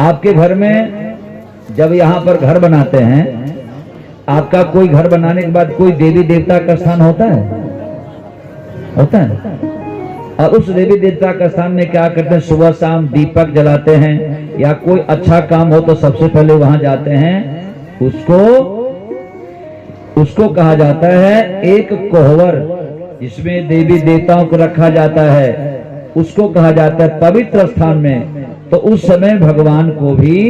आपके घर में जब यहाँ पर घर बनाते हैं, आपका कोई घर बनाने के बाद कोई देवी देवता का स्थान होता है? होता है। और उस देवी देवता का स्थान में क्या करते हैं? सुबह शाम दीपक जलाते हैं, या कोई अच्छा काम हो तो सबसे पहले वहां जाते हैं। उसको कहा जाता है एक कोहबर, जिसमें देवी देवताओं को रखा जाता है, उसको कहा जाता है पवित्र स्थान में। तो उस समय भगवान को भी,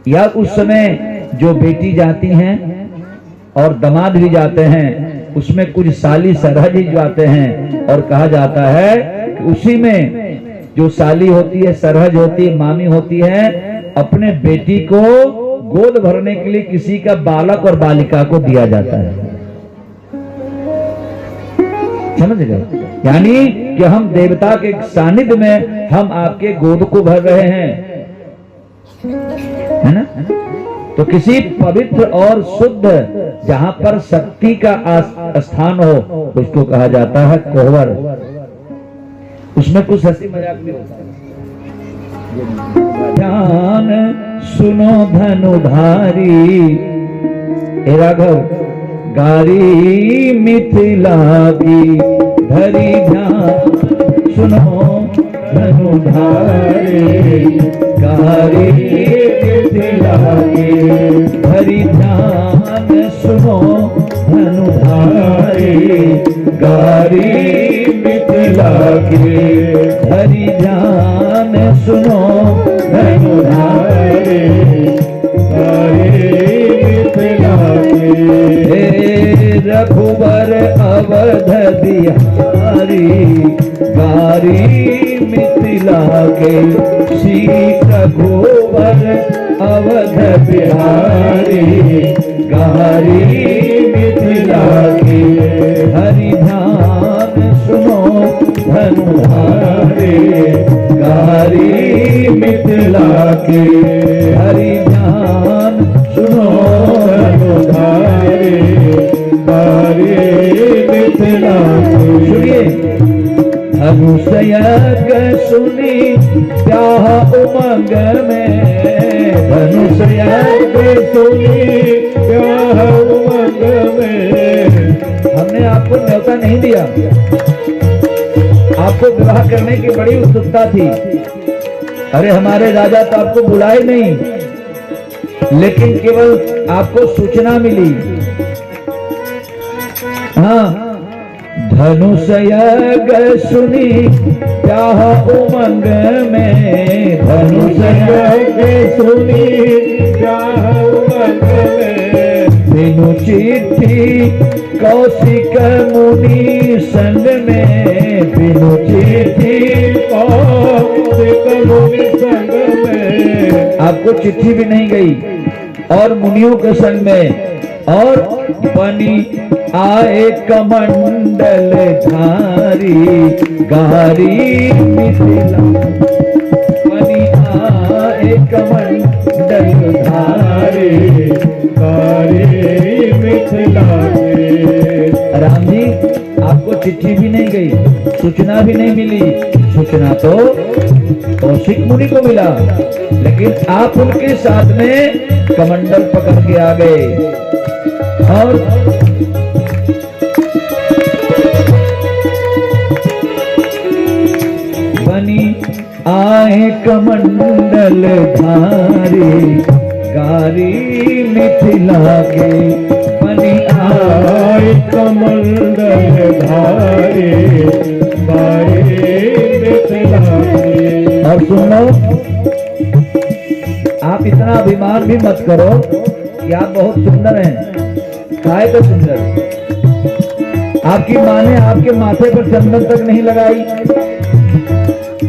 या उस समय जो बेटी जाती हैं और दामाद भी जाते हैं, उसमें कुछ साली सरहज ही जाते हैं। और कहा जाता है कि उसी में जो साली होती है, सरहज होती है, मामी होती है, अपने बेटी को गोद भरने के लिए किसी का बालक और बालिका को दिया जाता है। समझ गए? यानी कि हम देवता के सानिध्य में हम आपके गोद को भर रहे हैं, है ना? तो किसी पवित्र और शुद्ध जहां पर शक्ति का स्थान हो, उसको कहा जाता है कोहबर। उसमें कुछ हंसी मजाक भी होता है। ध्यान सुनो धनुधारी, हे राघव गारी मिथिला की धरी, ध्यान सुनो धनुधारी, गारी मिथिला की धरी, ध्यान सुनो धनुधारी, गारी मिथिला की धरी, ध्यान सुनो धनुधारी, गारी मिथिला की। रघुबर अवध बिहारी, गारी मिथिला के, श्री रघुबर अवध बिहारी, गारी मिथिला के, हरि ध्यान सुनो धनुधारी, गारी मिथिला के, हरि ध्यान सुनो धनुधारी, गारी मिथिला के। सुनिए, धनुषयज्ञ सुनी ब्याह उमंग में, धनुषयज्ञ सुनी ब्याह उमंग में। हमने आपको न्योता नहीं दिया, आपको विवाह करने की बड़ी उत्सुकता थी। अरे हमारे राजा तो आपको बुलाए नहीं, लेकिन केवल आपको सूचना मिली। हाँ, धनुषयज्ञ सुनी ब्याह उमंग में, धनुषयज्ञ सुनी ब्याह उमंग में। बिनु चिट्ठी कौशिक मुनि संग में, बिनु चिट्ठी कौशिक मुनि संग में। आपको चिट्ठी भी नहीं गई, और मुनियों के संग में। और बनी आए कमंडल धारी, गारी मिथिला, बनी आए कमंडल धारी, गारी मिथिला के। राम जी, आपको चिट्ठी भी नहीं गई, सूचना भी नहीं मिली। सूचना तो कौशिक मुनि को मिला, लेकिन आप उनके साथ में कमंडल पकड़ के आ गए। और बनी आए कमंडल धारी, गारी मिथिला के, बनी आए कमंडल धारी, गारी मिथिला के। और सुनो, आप इतना अभिमान भी मत करो कि आप बहुत सुंदर हैं। काहे तो सुंदर? आपकी माँ ने आपके माथे पर चंदन तक नहीं लगाई।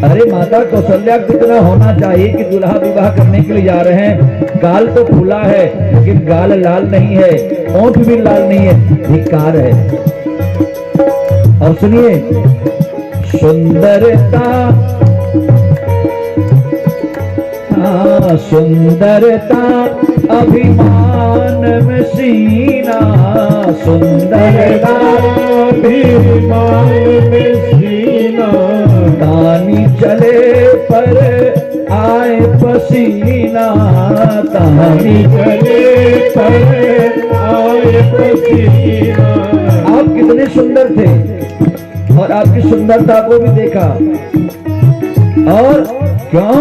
अरे माता कौशल्या को इतना होना चाहिए कि दूल्हा विवाह करने के लिए जा रहे हैं, गाल तो फूला है लेकिन गाल लाल नहीं है, ओंठ भी लाल नहीं है, धिक्कार है। और सुनिए, सुंदरता, सुंदरता अभिमान में सीना, सुंदरता अभिमान में सीना। दानी चले पर आए पर पसीना, तानी चले पर आए पसीना। आप कितने सुंदर थे और आपकी सुंदरता को भी देखा। और क्यों,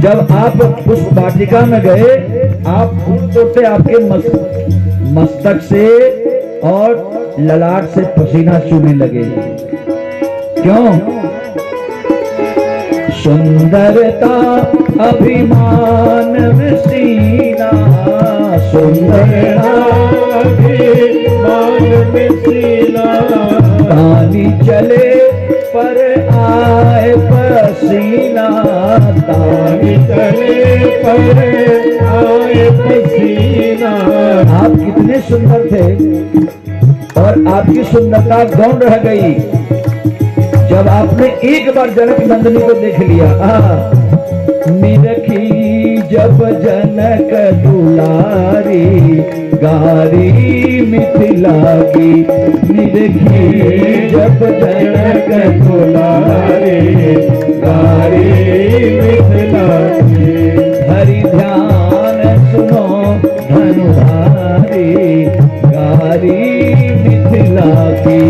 जब आप पुष्प वाटिका में गए, आप फूल तोड़ते, आपके मस्तक से और ललाट से पसीना चूने लगे। क्यों? सुंदरता अभिमान में सीना, सुंदरता अभिमान में सीना। तानी चले पर आए पसीना, तानी चले पर आए पसीना। आप कितने सुंदर थे और आपकी सुंदरता गौण रह गई जब आपने एक बार जनक नंदिनी को देख लिया। निरखी जब जनक दुलारी, गारी मिथिला की। निरखी जब जनक दुलारी, गारी मिथिला की। हरि ध्यान सुनो धनुधारी, गारी मिथिला की।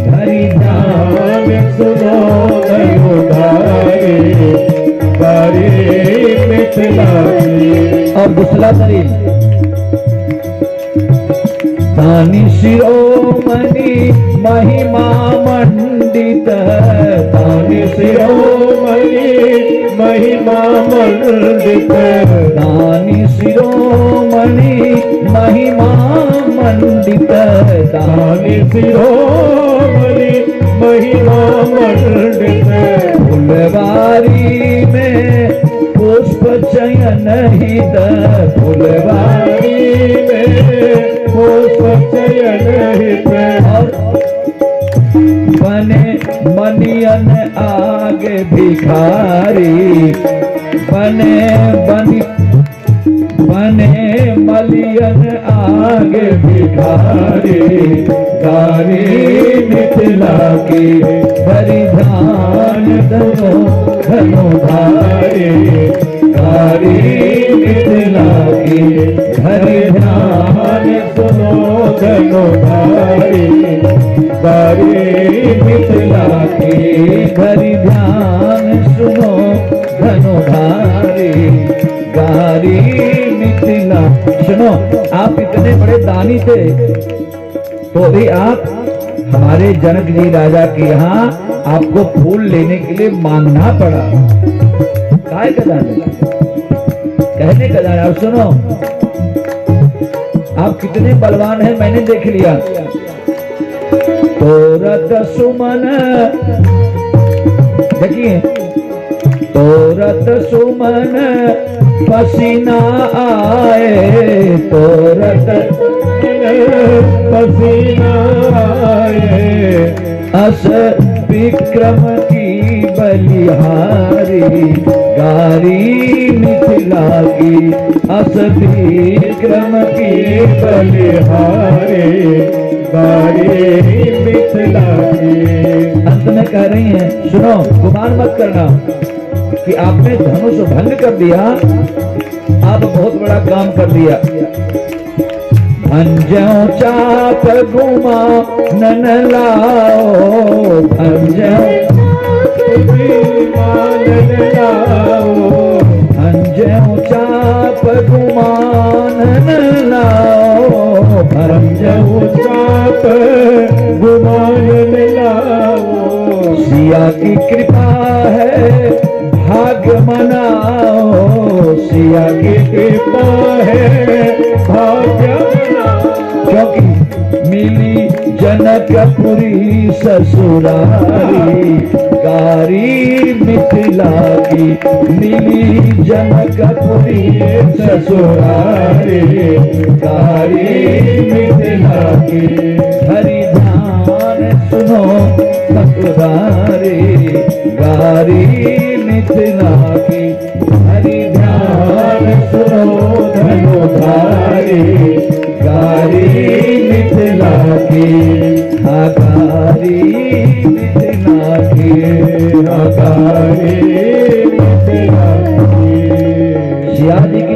हरि ध्यान सुनो धनुधारी, गारी मिथिला की। और दूसरा दलील, तानी शिरोमणि महिमा मंडित, तानी शिरोमणि महिमा मंडित। तानी शिरोमणि महिमा मंडित, तानी शिरोमणि महिमा मंडित। फुलवारी में पुष्प चयन हित, फुलवारी में पुष्प चयन हित। बने मनियन आगे भिखारी, बने मलियन आगे भिखारी। गारी मिथिला की, हरि ध्यान दनो धनुधारी। गारी मिथिला की, हरि ध्यान सुनो धनुधारी। गारी मिथिला की, हरि ध्यान सुनो धनुधारी। गारी मिथिला। सुनो, आप इतने बड़े दानी थे तो भी आप हमारे जनक जी राजा के यहाँ आपको फूल लेने के लिए मांगना पड़ा। काय का दानी, कहने का दानी। और सुनो, आप कितने बलवान हैं मैंने देख लिया। तोरत सुमन, देखिए, तोरत सुमन पसीना आए, तोरत पसीना आए। अस विक्रम की बलिहारी, गारी मिथिला की। अस विक्रम की बलिहारी, गारी मिथिला की। अंत में कह रही हैं, सुनो, गुमान मत करना कि आपने धनुष भंग कर दिया, आप बहुत बड़ा काम कर दिया। भंजो चाप गुमा नन लाओ, भंजो नन लाओ। भंजो चाप गुमा नन लाओ, भंजो चाप गुमा नन लाओ। सिया की कृपा है भाग्य मनाओ, सिया की कृपा है भाग्य मनाओ। क्योंकि मिली जनकपुरी ससुरारी, गारी मिथिला की। मिली जनकपुरी ससुरारी, गारी मिथिला की। हरि ध्यान सुनो ससुरारी, गारी मिथिला की। हरि ध्यान सुनो धनुधारी, गारी मिथिला की। गारी मिथिला की, गारी मिथिला की। सिया जी